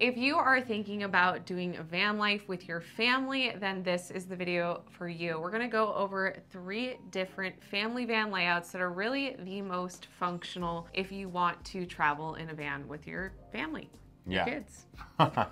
If you are thinking about doing a van life with your family, then this is the video for you. We're gonna go over 3 different family van layouts that are really the most functional if you want to travel in a van with your family. Yeah. Kids.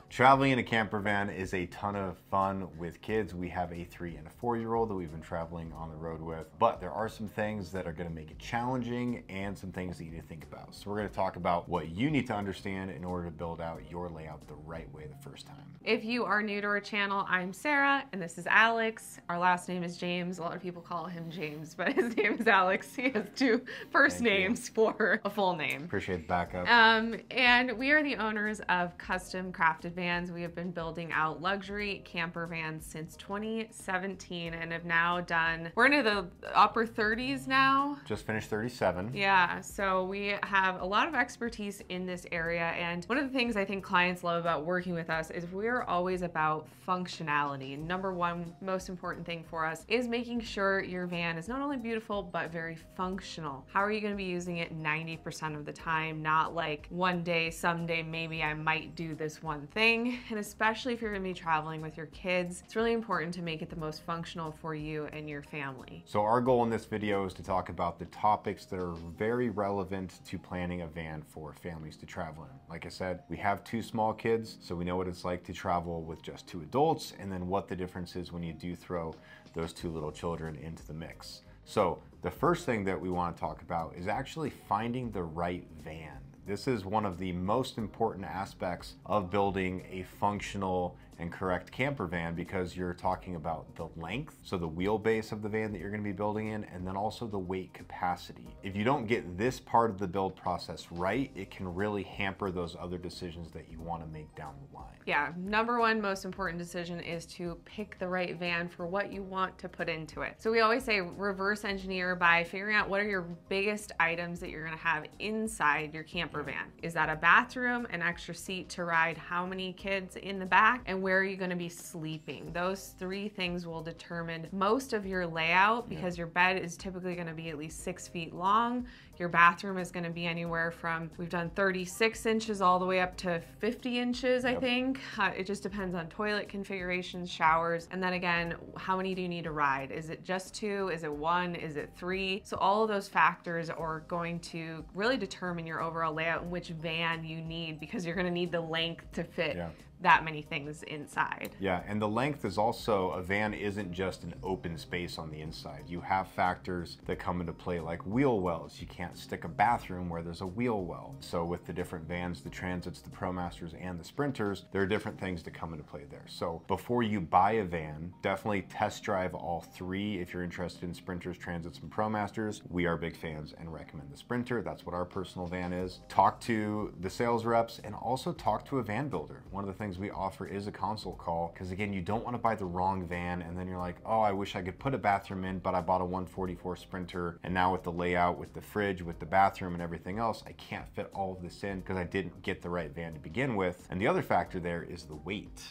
Traveling in a camper van is a ton of fun with kids. We have a 3 and a 4-year-old that we've been traveling on the road with, but there are some things that are going to make it challenging and some things that you need to think about. So we're going to talk about what you need to understand in order to build out your layout the right way the first time. If you are new to our channel, I'm Sarah and this is Alex. Our last name is James. A lot of people call him James, but his name is Alex. He has 2 first names for a full name. Appreciate the backup. And we are the owners of custom crafted vans. We have been building out luxury camper vans since 2017 and have now done, we're into the upper 30s now. Just finished 37. Yeah, so we have a lot of expertise in this area, and one of the things I think clients love about working with us is we're always about functionality. Number one most important thing for us is making sure your van is not only beautiful but very functional. How are you going to be using it 90% of the time? Not like one day, someday, maybe I might do this one thing. And especially if you're going to be traveling with your kids, it's really important to make it the most functional for you and your family. So our goal in this video is to talk about the topics that are very relevant to planning a van for families to travel in. Like I said, we have 2 small kids, so we know what it's like to travel with just 2 adults, and then what the difference is when you do throw those 2 little children into the mix. So the first thing that we want to talk about is actually finding the right van. This is one of the most important aspects of building a functional and correct camper van, because you're talking about the length, so the wheelbase of the van that you're going to be building in, and then also the weight capacity. If you don't get this part of the build process right, it can really hamper those other decisions that you want to make down the line. Yeah, number one most important decision is to pick the right van for what you want to put into it. So we always say reverse engineer by figuring out what are your biggest items that you're going to have inside your camper van. Is that a bathroom, an extra seat to ride how many kids in the back, and where are you going to be sleeping? Those 3 things will determine most of your layout, because your bed is typically going to be at least 6 feet long. Your bathroom is going to be anywhere from, we've done 36 inches all the way up to 50 inches, I think. It just depends on toilet configurations, showers, and then again, how many do you need to ride? Is it just 2? Is it 1? Is it 3? So all of those factors are going to really determine your overall layout and which van you need, because you're going to need the length to fit that many things inside. Yeah, and the length is also, a van isn't just an open space on the inside. You have factors that come into play like wheel wells. You can't stick a bathroom where there's a wheel well. So with the different vans, the Transits, the ProMasters, and the Sprinters, there are different things that come into play there. So before you buy a van, definitely test drive all 3 if you're interested in Sprinters, Transits, and ProMasters. We are big fans and recommend the Sprinter. That's what our personal van is. Talk to the sales reps and also talk to a van builder. One of the things we offer is a consult call, because again, you don't want to buy the wrong van and then you're like, oh, I wish I could put a bathroom in, but I bought a 144 Sprinter, and now with the layout, with the fridge, with the bathroom and everything else, I can't fit all of this in because I didn't get the right van to begin with. And the other factor there is the weight.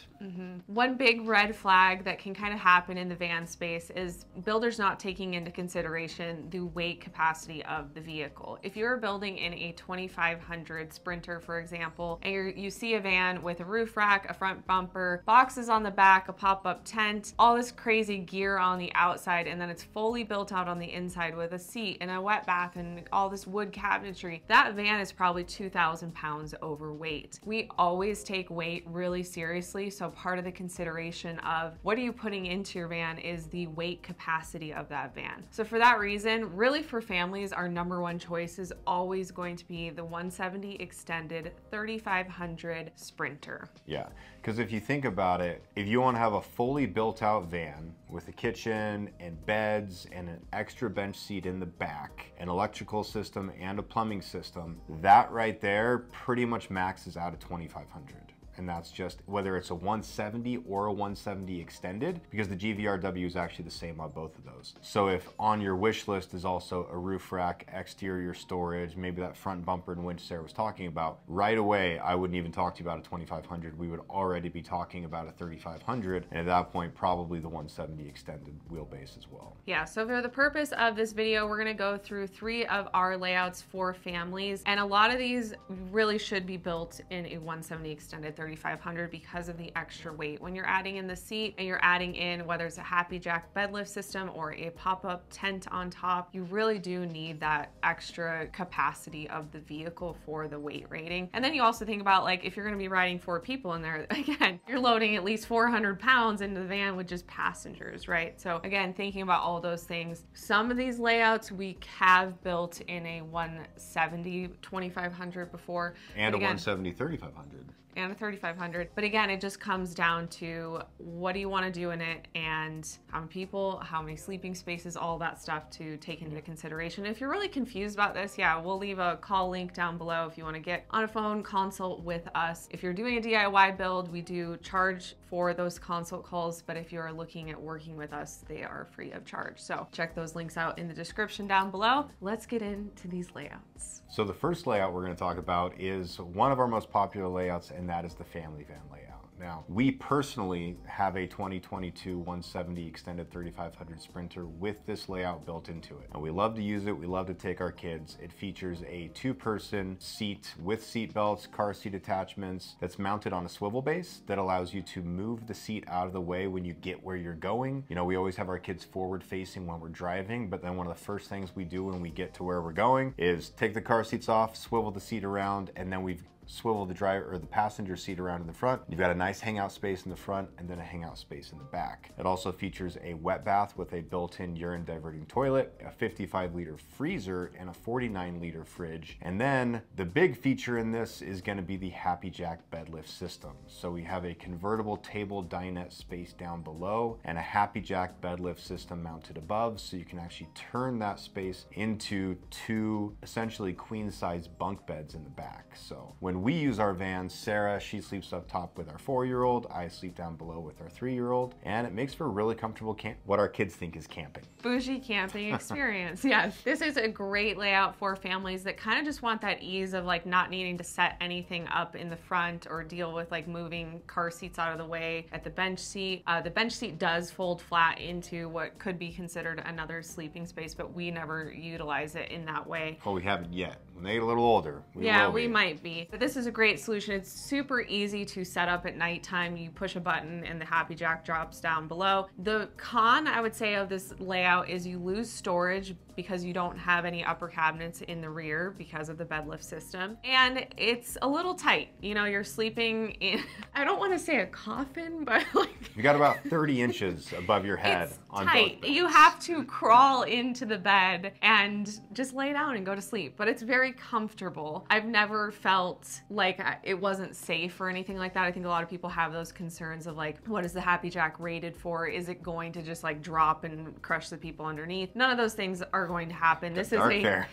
One big red flag that can kind of happen in the van space is builders not taking into consideration the weight capacity of the vehicle. If you're building in a 2500 Sprinter, for example, and you see a van with a roof rack, a front bumper, boxes on the back, a pop-up tent, all this crazy gear on the outside, and then it's fully built out on the inside with a seat and a wet bath and all this wood cabinetry, that van is probably 2,000 pounds overweight. We always take weight really seriously, so part of the consideration of what are you putting into your van is the weight capacity of that van. So for that reason, really for families, our number one choice is always going to be the 170 extended 3500 Sprinter. Yeah, because if you think about it, if you want to have a fully built out van with a kitchen and beds and an extra bench seat in the back, an electrical system and a plumbing system, that right there pretty much maxes out at 2500. And that's just whether it's a 170 or a 170 extended, because the GVRW is actually the same on both of those. So if on your wish list is also a roof rack, exterior storage, maybe that front bumper and winch Sarah was talking about, right away I wouldn't even talk to you about a 2500. We would already be talking about a 3500, and at that point probably the 170 extended wheelbase as well. Yeah, so for the purpose of this video, we're gonna go through 3 of our layouts for families, and a lot of these really should be built in a 170 extended 3500. 3500 because of the extra weight. When you're adding in the seat and you're adding in whether it's a Happy Jack bed lift system or a pop-up tent on top, you really do need that extra capacity of the vehicle for the weight rating. And then you also think about, like, if you're going to be riding 4 people in there, again, you're loading at least 400 pounds into the van with just passengers, right? So again, thinking about all those things. Some of these layouts we have built in a 170 2500 before. And again, a 170 3500. And a 3500. But again, it just comes down to what do you want to do in it and how many people, how many sleeping spaces, all that stuff to take into consideration. If you're really confused about this, yeah, we'll leave a call link down below if you want to get on a phone consult with us. If you're doing a DIY build, we do charge for those consult calls, but if you're looking at working with us, they are free of charge. So check those links out in the description down below. Let's get into these layouts. So the first layout we're going to talk about is one of our most popular layouts, and that is the family van layout. Now, we personally have a 2022 170 extended 3500 Sprinter with this layout built into it. And we love to use it. We love to take our kids. It features a 2-person seat with seat belts, car seat attachments that's mounted on a swivel base that allows you to move the seat out of the way when you get where you're going. You know, we always have our kids forward facing when we're driving, but then one of the first things we do when we get to where we're going is take the car seats off, swivel the seat around, and then we've swivel the driver or the passenger seat around in the front. You've got a nice hangout space in the front and then a hangout space in the back. It also features a wet bath with a built-in urine diverting toilet, a 55-liter freezer, and a 49-liter fridge. And then the big feature in this is going to be the Happy Jack bed lift system. So we have a convertible table dinette space down below and a Happy Jack bed lift system mounted above, so you can actually turn that space into 2 essentially queen-size bunk beds in the back. So when we use our van, Sarah, she sleeps up top with our 4-year-old, I sleep down below with our 3-year-old, and it makes for a really comfortable what our kids think is camping. Bougie camping experience. Yes, this is a great layout for families that kind of just want that ease of like not needing to set anything up in the front or deal with like moving car seats out of the way at the bench seat. The bench seat does fold flat into what could be considered another sleeping space, but we never utilize it in that way. Well, we haven't yet. When they get a little older, we might be. But this is a great solution. It's super easy to set up at nighttime. You push a button and the Happy Jack drops down below. The con, I would say, of this layout is you lose storage because you don't have any upper cabinets in the rear because of the bed lift system. And it's a little tight. You know, you're sleeping in, I don't want to say a coffin, but like... You got about 30 inches above your head on tight. both. You have to crawl into the bed and just lay down and go to sleep. But it's very comfortable. I've never felt like it wasn't safe or anything like that. I think a lot of people have those concerns of like, what is the Happy Jack rated for? Is it going to just like drop and crush the people underneath? None of those things are going to happen. This is a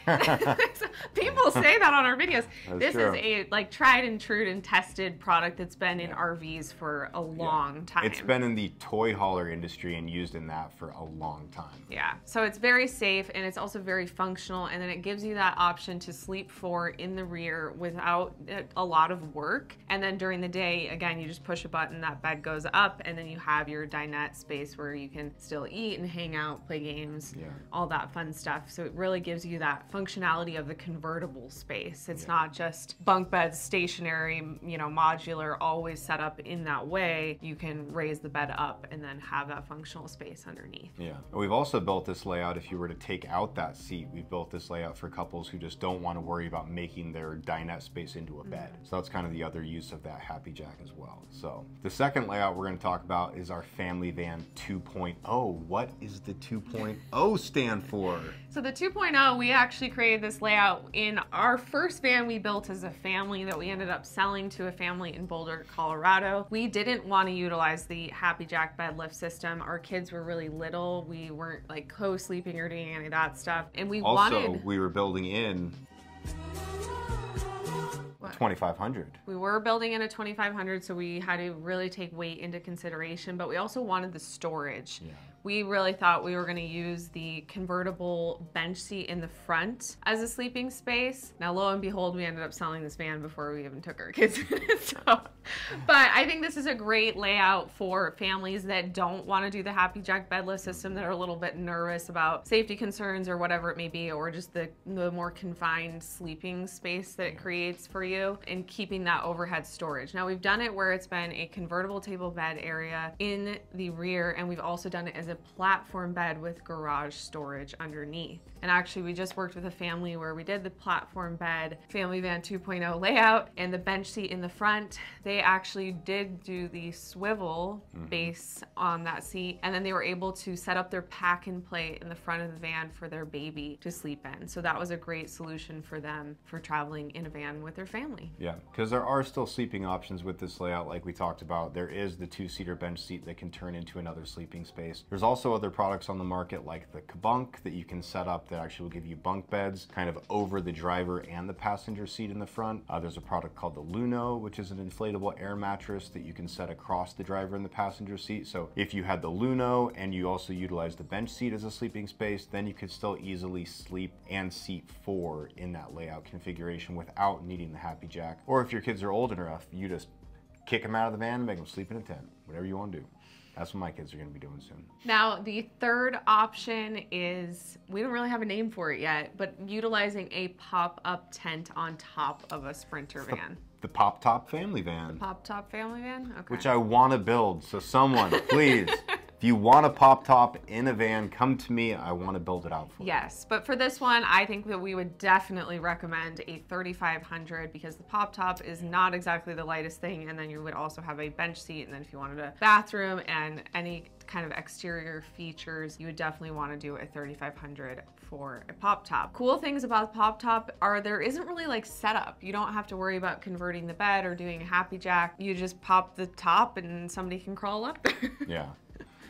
people say that on our videos. This is a like tried and true and tested product that's been in RVs for a long time. It's been in the toy hauler industry and used in that for a long time. Yeah, so it's very safe and it's also very functional, and then it gives you that option to sleep 4 in the rear without a lot of work. And then during the day, again, you just push a button, that bed goes up, and then you have your dinette space where you can still eat and hang out, play games, all that fun stuff. So it really gives you that functionality of the convertible space. It's not just bunk beds, stationary, you know, modular, always set up in that way. You can raise the bed up and then have that functional space underneath. Yeah. We've also built this layout, if you were to take out that seat, we've built this layout for couples who just don't want to worry about making their dinette space into a bed. So that's kind of the other use of that Happy Jack as well. So the second layout we're going to talk about is our family van 2.0. What is the 2.0 stand for? So the 2.0, we actually created this layout in our first van we built as a family that we ended up selling to a family in Boulder, Colorado. We didn't want to utilize the Happy Jack bed lift system. Our kids were really little. We weren't like co-sleeping or doing any of that stuff. And we we were building in 2500. We were building in a 2500, so we had to really take weight into consideration, but we also wanted the storage. We really thought we were going to use the convertible bench seat in the front as a sleeping space. Now, lo and behold, we ended up selling this van before we even took our kids in it. So But I think this is a great layout for families that don't want to do the Happy Jack bed lift system, that are a little bit nervous about safety concerns or whatever it may be, or just the more confined sleeping space that it creates for you, and keeping that overhead storage. Now we've done it where it's been a convertible table bed area in the rear, and we've also done it as a platform bed with garage storage underneath. And actually we just worked with a family where we did the platform bed family van 2.0 layout, and the bench seat in the front, they actually did do the swivel base on that seat, and then they were able to set up their pack and play in the front of the van for their baby to sleep in. So that was a great solution for them for traveling in a van with their family. Yeah, because there are still sleeping options with this layout like we talked about. There is the 2-seater bench seat that can turn into another sleeping space. There's also other products on the market like the Kabunk that you can set up that actually will give you bunk beds kind of over the driver and the passenger seat in the front. There's a product called the Luno, which is an inflatable air mattress that you can set across the driver and the passenger seat. So if you had the Luno and you also utilize the bench seat as a sleeping space, then you could still easily sleep and seat 4 in that layout configuration without needing the Happy Jack. Or if your kids are old enough, you just kick them out of the van and make them sleep in a tent, whatever you want to do. That's what my kids are going to be doing soon. Now, the third option is, we don't really have a name for it yet, but utilizing a pop-up tent on top of a Sprinter van. The Pop Top family van. Pop-top family van? Okay. Which I want to build. So someone, please, if you want a Pop Top in a van, come to me. I want to build it out for you. Yes, but for this one, I think that we would definitely recommend a 3500, because the Pop Top is not exactly the lightest thing, and then you would also have a bench seat, and then if you wanted a bathroom and any kind of exterior features, you would definitely want to do a 3500 for a Pop Top. Cool things about the Pop Top are there isn't really like setup. You don't have to worry about converting the bed or doing a Happy Jack. You just pop the top and somebody can crawl up there. Yeah.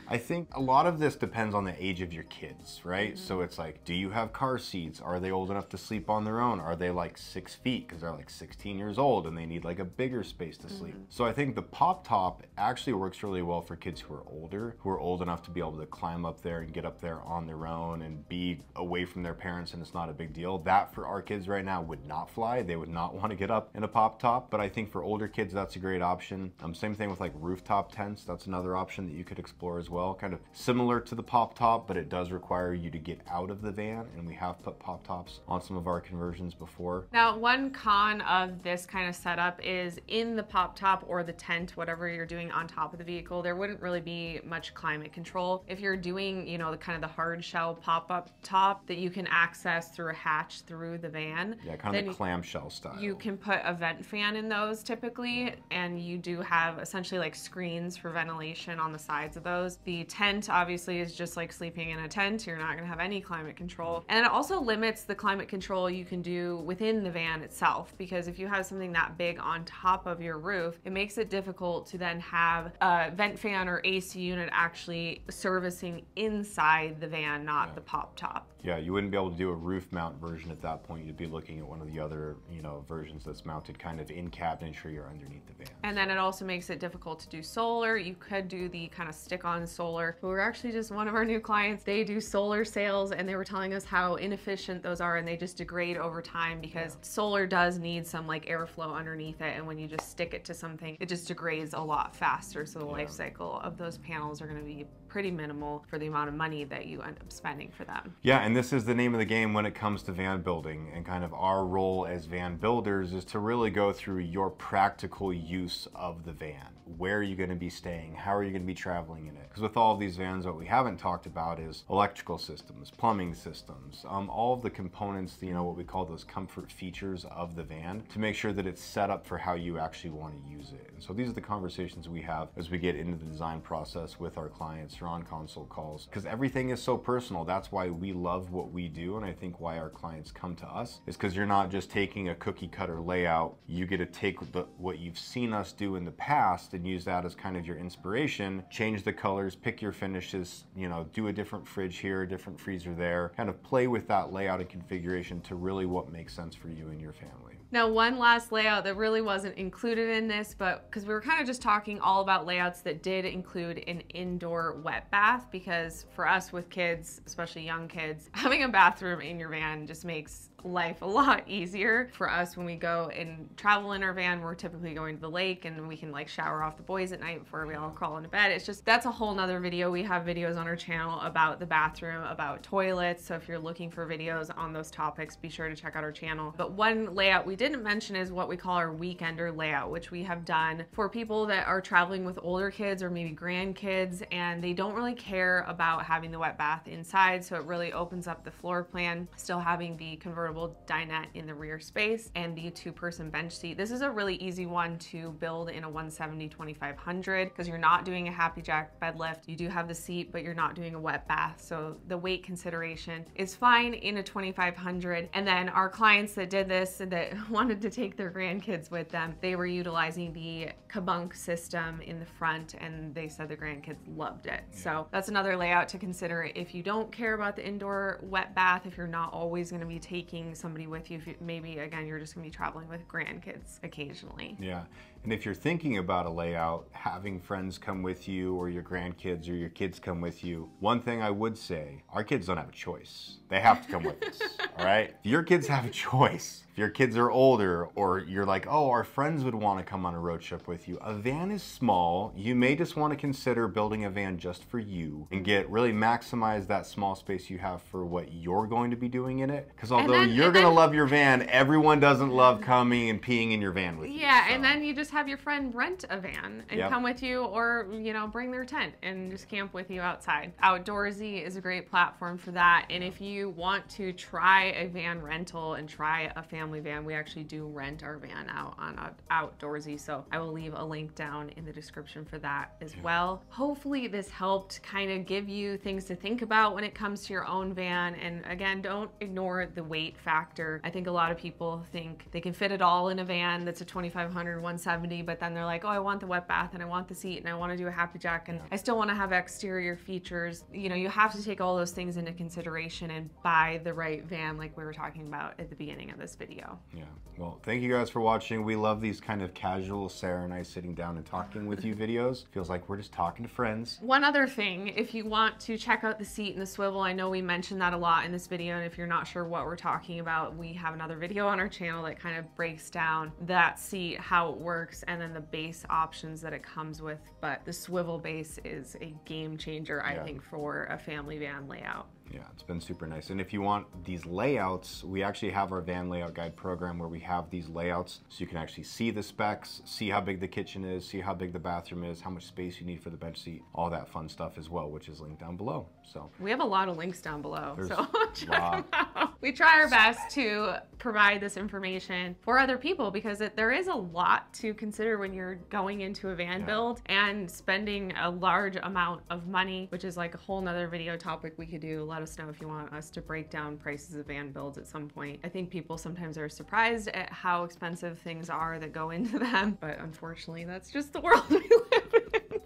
I think a lot of this depends on the age of your kids, right? So it's like, do you have car seats? Are they old enough to sleep on their own? Are they like 6 feet because they're like 16 years old and they need like a bigger space to sleep? So I think the Pop Top actually works really well for kids who are older, who are old enough to be able to climb up there and get up there on their own and be away from their parents, and it's not a big deal. That for our kids right now would not fly. They would not want to get up in a Pop Top, but I think for older kids, that's a great option. Same thing with like rooftop tents. That's another option that you could explore as well. Kind of similar to the Pop Top, but it does require you to get out of the van, and we have put Pop Tops on some of our conversions before. Now, one con of this kind of setup is in the Pop Top or the tent, whatever you're doing on top of the vehicle, there wouldn't really be much climate control. If you're doing, you know, the kind of the hard shell pop-up top that you can access through a hatch through the van. Yeah, kind of the clamshell style. You can put a vent fan in those typically, and you do have essentially like screens for ventilation on the sides of those. The tent obviously is just like sleeping in a tent. You're not going to have any climate control. And it also limits the climate control you can do within the van itself, because if you have something that big on top of your roof, it makes it difficult to then have a vent fan or AC unit actually servicing inside the van, not the Pop Top. Yeah, you wouldn't be able to do a roof mount version at that point. You'd be looking at one of the other, you know, versions that's mounted kind of in cabinetry or underneath the van. And then it also makes it difficult to do solar. You could do the kind of stick-on solar. But we're actually just one of our new clients. They do solar sails, and they were telling us how inefficient those are, and they just degrade over time because solar does need some like airflow underneath it, and when you just stick it to something, it just degrades a lot faster. So the life cycle of those panels are going to be pretty minimal for the amount of money that you end up spending for them. Yeah, and this is the name of the game when it comes to van building, and kind of our role as van builders is to really go through your practical use of the van. Where are you going to be staying? How are you going to be traveling in it? Because with all of these vans, what we haven't talked about is electrical systems, plumbing systems, all of the components, you know, what we call those comfort features of the van, to make sure that it's set up for how you actually want to use it. And so these are the conversations we have as we get into the design process with our clients or on consult calls, because everything is so personal. That's why we love what we do, and I think why our clients come to us is because you're not just taking a cookie cutter layout. You get to take what you've seen us do in the past and use that as kind of your inspiration, change the colors, pick your finishes, you know, do a different fridge here, a different freezer there, kind of play with that layout and configuration to really what makes sense for you and your family. Now, one last layout that really wasn't included in this, but because we were kind of just talking all about layouts that did include an indoor wet bath, because for us with kids, especially young kids, having a bathroom in your van just makes life a lot easier for us when we go and travel in our van. We're typically going to the lake and we can like shower off the boys at night before we all crawl into bed. It's just, that's a whole nother video. We have videos on our channel about the bathroom, about toilets. So if you're looking for videos on those topics, be sure to check out our channel. But one layout we didn't mention is what we call our weekender layout, which we have done for people that are traveling with older kids or maybe grandkids, and they don't really care about having the wet bath inside. So it really opens up the floor plan, still having the convertible dinette in the rear space and the 2-person bench seat. This is a really easy one to build in a 170-2500 because you're not doing a Happy Jack bed lift. You do have the seat, but you're not doing a wet bath. So the weight consideration is fine in a 2500. And then our clients that did this and that wanted to take their grandkids with them, they were utilizing the kabunk system in the front, and they said the grandkids loved it. Yeah. So that's another layout to consider if you don't care about the indoor wet bath, if you're not always going to be taking somebody with you, if you, maybe again you're just going to be traveling with grandkids occasionally. Yeah. And if you're thinking about a layout, having friends come with you or your grandkids or your kids come with you, one thing I would say, our kids don't have a choice. They have to come with us, all right? If your kids have a choice, if your kids are older or you're like, oh, our friends would want to come on a road trip with you, a van is small. You may just want to consider building a van just for you and really maximize that small space you have for what you're going to be doing in it. Because although you're going to love your van, everyone doesn't love coming and peeing in your van with you. Yeah, so. And then you just have your friend rent a van and come with you, or you know, bring their tent and just camp with you outside. Outdoorsy is a great platform for that. And if you want to try a van rental and try a family van, we actually do rent our van out on Outdoorsy. So I will leave a link down in the description for that as well. Hopefully this helped kind of give you things to think about when it comes to your own van. And again, don't ignore the weight factor. I think a lot of people think they can fit it all in a van that's a 2500, 170, but then they're like, oh, I want the wet bath and I want the seat and I want to do a Happy Jack and I still want to have exterior features. You know, you have to take all those things into consideration and buy the right van like we were talking about at the beginning of this video. Yeah, well, thank you guys for watching. We love these kind of casual Sarah and I sitting down and talking with you videos. Feels like we're just talking to friends. One other thing, if you want to check out the seat and the swivel, I know we mentioned that a lot in this video, and if you're not sure what we're talking about, we have another video on our channel that kind of breaks down that seat, how it works, and then the base options that it comes with. But the swivel base is a game changer, I think, for a family van layout. Yeah, it's been super nice. And if you want these layouts, we actually have our van layout guide program where we have these layouts so you can actually see the specs, see how big the kitchen is, see how big the bathroom is, how much space you need for the bench seat, all that fun stuff as well, which is linked down below. So we have a lot of links down below, so check them out. We try our best to provide this information for other people because there is a lot to consider when you're going into a van build and spending a large amount of money, which is like a whole nother video topic we could do. Let us know if you want us to break down prices of van builds at some point. I think people sometimes are surprised at how expensive things are that go into them, but unfortunately that's just the world we live in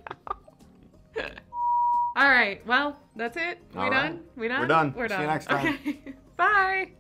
now. All right, well, that's it. We done? We're done. We're done. See you next time. Okay. Bye.